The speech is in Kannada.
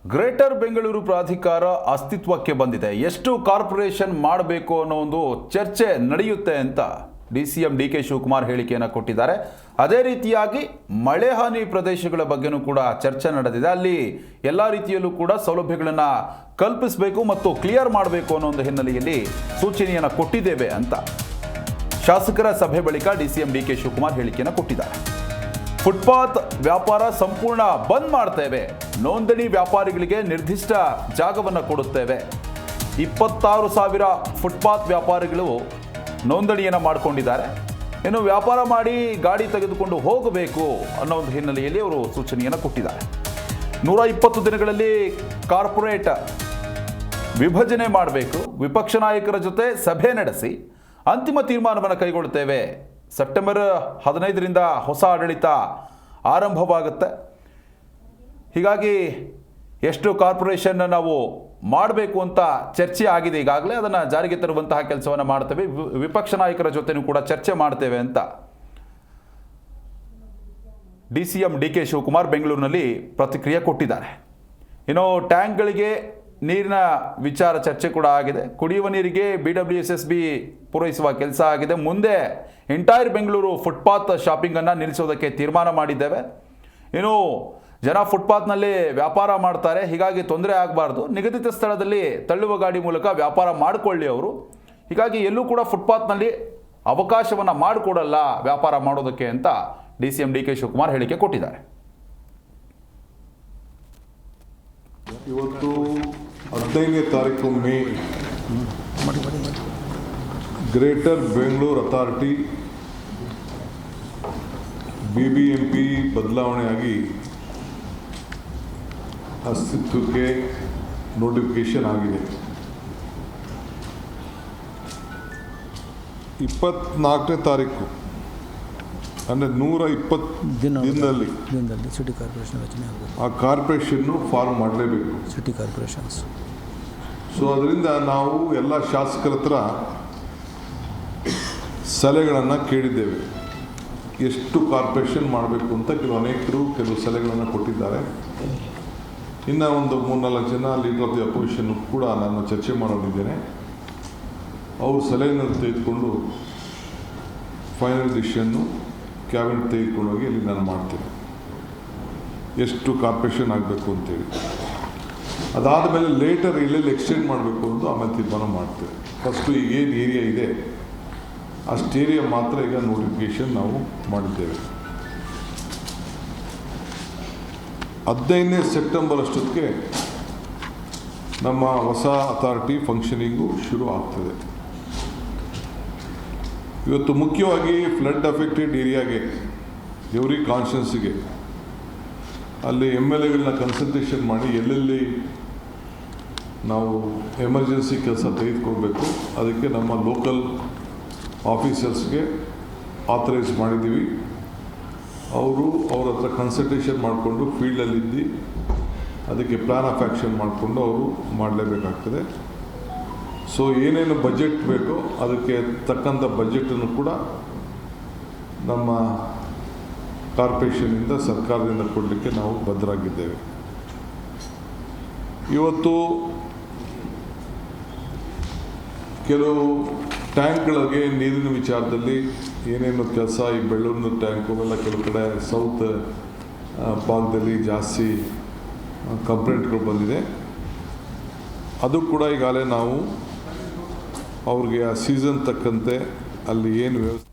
ಗ್ರೇಟರ್ ಬೆಂಗಳೂರು ಪ್ರಾಧಿಕಾರ ಅಸ್ತಿತ್ವಕ್ಕೆ ಬಂದಿದೆ. ಎಷ್ಟು ಕಾರ್ಪೊರೇಷನ್ ಮಾಡಬೇಕು ಅನ್ನೋ ಒಂದು ಚರ್ಚೆ ನಡೆಯುತ್ತೆ ಅಂತ ಡಿಸಿಎಂ ಡಿ ಕೆ ಶಿವಕುಮಾರ್ ಹೇಳಿಕೆಯನ್ನು ಕೊಟ್ಟಿದ್ದಾರೆ. ಅದೇ ರೀತಿಯಾಗಿ ಮಳೆ ಹಾನಿ ಪ್ರದೇಶಗಳ ಬಗ್ಗೆನೂ ಕೂಡ ಚರ್ಚೆ ನಡೆದಿದೆ. ಅಲ್ಲಿ ಎಲ್ಲ ರೀತಿಯಲ್ಲೂ ಕೂಡ ಸೌಲಭ್ಯಗಳನ್ನು ಕಲ್ಪಿಸಬೇಕು ಮತ್ತು ಕ್ಲಿಯರ್ ಮಾಡಬೇಕು ಅನ್ನೋ ಒಂದು ಹಿನ್ನೆಲೆಯಲ್ಲಿ ಸೂಚನೆಯನ್ನು ಕೊಟ್ಟಿದ್ದೇವೆ ಅಂತ ಶಾಸಕರ ಸಭೆ ಬಳಿಕ ಡಿಸಿಎಂ ಡಿ ಕೆ ಶಿವಕುಮಾರ್ ಹೇಳಿಕೆಯನ್ನು ಕೊಟ್ಟಿದ್ದಾರೆ. ಫುಟ್ಪಾತ್ ವ್ಯಾಪಾರ ಸಂಪೂರ್ಣ ಬಂದ್ ಮಾಡ್ತೇವೆ, ನೋಂದಣಿ ವ್ಯಾಪಾರಿಗಳಿಗೆ ನಿರ್ದಿಷ್ಟ ಜಾಗವನ್ನು ಕೊಡುತ್ತೇವೆ. 26,000 ಫುಟ್ಪಾತ್ ವ್ಯಾಪಾರಿಗಳು ನೋಂದಣಿಯನ್ನು ಮಾಡಿಕೊಂಡಿದ್ದಾರೆ. ಇನ್ನು ವ್ಯಾಪಾರ ಮಾಡಿ ಗಾಡಿ ತೆಗೆದುಕೊಂಡು ಹೋಗಬೇಕು ಅನ್ನೋ ಒಂದು ಹಿನ್ನೆಲೆಯಲ್ಲಿ ಅವರು ಸೂಚನೆಯನ್ನು ಕೊಟ್ಟಿದ್ದಾರೆ. 120 ದಿನಗಳಲ್ಲಿ ಕಾರ್ಪೊರೇಟ್ ವಿಭಜನೆ ಮಾಡಬೇಕು. ವಿಪಕ್ಷ ನಾಯಕರ ಜೊತೆ ಸಭೆ ನಡೆಸಿ ಅಂತಿಮ ತೀರ್ಮಾನವನ್ನು ಕೈಗೊಳ್ಳುತ್ತೇವೆ. ಸೆಪ್ಟೆಂಬರ್ 15ರಿಂದ ಹೊಸ ಆಡಳಿತ ಆರಂಭವಾಗುತ್ತೆ. ಹೀಗಾಗಿ ಎಷ್ಟು ಕಾರ್ಪೊರೇಷನ್ ನಾವು ಮಾಡಬೇಕು ಅಂತ ಚರ್ಚೆ ಆಗಿದೆ. ಈಗಾಗಲೇ ಅದನ್ನು ಜಾರಿಗೆ ತರುವಂತಹ ಕೆಲಸವನ್ನು ಮಾಡ್ತೇವೆ. ವಿಪಕ್ಷ ನಾಯಕರ ಜೊತೆನೂ ಕೂಡ ಚರ್ಚೆ ಮಾಡ್ತೇವೆ ಅಂತ ಡಿಸಿಎಂ ಡಿ ಕೆ ಶಿವಕುಮಾರ್ ಬೆಂಗಳೂರಿನಲ್ಲಿ ಪ್ರತಿಕ್ರಿಯೆ ಕೊಟ್ಟಿದ್ದಾರೆ. ಇನ್ನು ಟ್ಯಾಂಕ್ಗಳಿಗೆ ನೀರಿನ ವಿಚಾರ ಚರ್ಚೆ ಕೂಡ ಆಗಿದೆ. ಕುಡಿಯುವ ನೀರಿಗೆ BWSSB ಪೂರೈಸುವ ಕೆಲಸ ಆಗಿದೆ. ಮುಂದೆ ಎಂಟೈರ್ ಬೆಂಗಳೂರು ಫುಟ್ಪಾತ್ ಶಾಪಿಂಗನ್ನು ನಿಲ್ಲಿಸೋದಕ್ಕೆ ತೀರ್ಮಾನ ಮಾಡಿದ್ದೇವೆ. ಇನ್ನು ಜನ ಫುಟ್ಪಾತ್ನಲ್ಲಿ ವ್ಯಾಪಾರ ಮಾಡ್ತಾರೆ, ಹೀಗಾಗಿ ತೊಂದರೆ ಆಗಬಾರ್ದು. ನಿಗದಿತ ಸ್ಥಳದಲ್ಲಿ ತಳ್ಳುವ ಗಾಡಿ ಮೂಲಕ ವ್ಯಾಪಾರ ಮಾಡಿಕೊಳ್ಳಿ ಅವರು. ಹೀಗಾಗಿ ಎಲ್ಲೂ ಕೂಡ ಫುಟ್ಪಾತ್ನಲ್ಲಿ ಅವಕಾಶವನ್ನು ಮಾಡಿಕೊಡಲ್ಲ ವ್ಯಾಪಾರ ಮಾಡೋದಕ್ಕೆ ಅಂತ ಡಿಸಿಎಂ ಡಿ ಕೆ ಶಿವಕುಮಾರ್ ಹೇಳಿಕೆ ಕೊಟ್ಟಿದ್ದಾರೆ. ಇವತ್ತು 15ನೇ ತಾರೀಕು May greater Bengaluru authority BBMP ಬದಲಾವಣೆಯಾಗಿ ಅಸ್ತಿತ್ವಕ್ಕೆ ನೋಟಿಫಿಕೇಶನ್ ಆಗಿದೆ. 24ನೇ ತಾರೀಕು ಅಂದರೆ 120 ದಿನದಲ್ಲಿ ಸಿಟಿ ಕಾರ್ಪೊರೇಷನ್ ರಚನೆ ಆಗಬೇಕು. ಆ ಕಾರ್ಪೊರೇಷನ್ನು ಫಾರ್ಮ್ ಮಾಡಲೇಬೇಕು, ಸಿಟಿ ಕಾರ್ಪೊರೇಷನ್ಸ್. ಸೊ ಅದರಿಂದ ನಾವು ಎಲ್ಲ ಶಾಸಕರ ಹತ್ರ ಸಲಹೆಗಳನ್ನು ಕೇಳಿದ್ದೇವೆ. ಎಷ್ಟು ಕಾರ್ಪೊರೇಷನ್ ಮಾಡಬೇಕು ಅಂತ ಕೆಲವು ಸಲಹೆಗಳನ್ನು ಕೊಟ್ಟಿದ್ದಾರೆ. ಇನ್ನು ಒಂದು 3-4 ಜನ ಲೀಡರ್ ಆಫ್ ದಿ ಅಪೋಸಿಷನ್ ಕೂಡ ನಾನು ಚರ್ಚೆ ಮಾಡೋದಿದ್ದೇನೆ. ಅವ್ರ ಸಲಹೆಯನ್ನು ತೆಗೆದುಕೊಂಡು ಫೈನಲ್ ಡಿಸಿಷನ್ನು ಕ್ಯಾಬಿನೆಟ್ ತೆಗೆದುಕೊಂಡೋಗಿ ಅಲ್ಲಿ ನಾನು ಮಾಡ್ತೇನೆ, ಎಷ್ಟು ಕಾರ್ಪೊರೇಷನ್ ಆಗಬೇಕು ಅಂತೇಳಿ. ಅದಾದ ಮೇಲೆ ಲೇಟರ್ ಎಲ್ಲೆಲ್ಲಿ ಎಕ್ಸ್ಟೆಂಡ್ ಮಾಡಬೇಕು ಅಂತ ಆಮೇಲೆ ತೀರ್ಮಾನ ಮಾಡ್ತೇವೆ. ಫಸ್ಟು ಈಗೇನು ಏರಿಯಾ ಇದೆ ಅಷ್ಟು ಏರಿಯಾ ಮಾತ್ರ ಈಗ ನೋಟಿಫಿಕೇಶನ್ ನಾವು ಮಾಡಿದ್ದೇವೆ. 15ನೇ ಸೆಪ್ಟೆಂಬರ್ ಅಷ್ಟೊತ್ತಿಗೆ ನಮ್ಮ ಹೊಸ ಅಥಾರಿಟಿ ಫಂಕ್ಷನಿಂಗು ಶುರು ಆಗ್ತದೆ. ಇವತ್ತು ಮುಖ್ಯವಾಗಿ ಫ್ಲಡ್ ಅಫೆಕ್ಟೆಡ್ ಏರಿಯಾಗೆ ಎವ್ರಿ ಕಾನ್ಸ್ಟಿಟ್ಯೂನ್ಸಿಗೆ ಅಲ್ಲಿ MLAಗಳನ್ನ ಕನ್ಸಲ್ಟೇಷನ್ ಮಾಡಿ ಎಲ್ಲೆಲ್ಲಿ ನಾವು ಎಮರ್ಜೆನ್ಸಿ ಕೆಲಸ ತೆಗೆದುಕೊಳ್ಬೇಕು ಅದಕ್ಕೆ ನಮ್ಮ ಲೋಕಲ್ ಆಫೀಸರ್ಸ್ಗೆ ಆಥರೈಸ್ ಮಾಡಿದ್ದೀವಿ. ಅವ್ರ ಹತ್ರ ಕನ್ಸಲ್ಟೇಷನ್ ಮಾಡಿಕೊಂಡು ಫೀಲ್ಡಲ್ಲಿದ್ದು ಅದಕ್ಕೆ ಪ್ಲ್ಯಾನ್ ಆಫ್ ಆ್ಯಕ್ಷನ್ ಮಾಡಿಕೊಂಡು ಅವರು ಮಾಡಲೇಬೇಕಾಗ್ತದೆ. ಸೊ ಏನೇನು ಬಜೆಟ್ ಬೇಕೋ ಅದಕ್ಕೆ ತಕ್ಕಂಥ ಬಜೆಟನ್ನು ಕೂಡ ನಮ್ಮ ಕಾರ್ಪೊರೇಷನಿಂದ ಸರ್ಕಾರದಿಂದ ಕೊಡಲಿಕ್ಕೆ ನಾವು ಬದ್ಧರಾಗಿದ್ದೇವೆ. ಇವತ್ತು ಕೆಲವು ಟ್ಯಾಂಕ್ಗಳಿಗೆ ನೀರಿನ ವಿಚಾರದಲ್ಲಿ ಏನೇನು ಕೆಲಸ, ಈ ಬೆಳ್ಳೂರಿನ ಟ್ಯಾಂಕು ಎಲ್ಲ ಕೆಲವು ಕಡೆ ಸೌತ್ ಭಾಗದಲ್ಲಿ ಜಾಸ್ತಿ ಕಂಪ್ಲೇಂಟ್ಗಳು ಬಂದಿದೆ. ಅದು ಕೂಡ ಈಗಾಗಲೇ ನಾವು ಅವ್ರಿಗೆ ಆ ಸೀಸನ್ ತಕ್ಕಂತೆ ಅಲ್ಲಿ ಏನು ವ್ಯವಸ್ಥೆ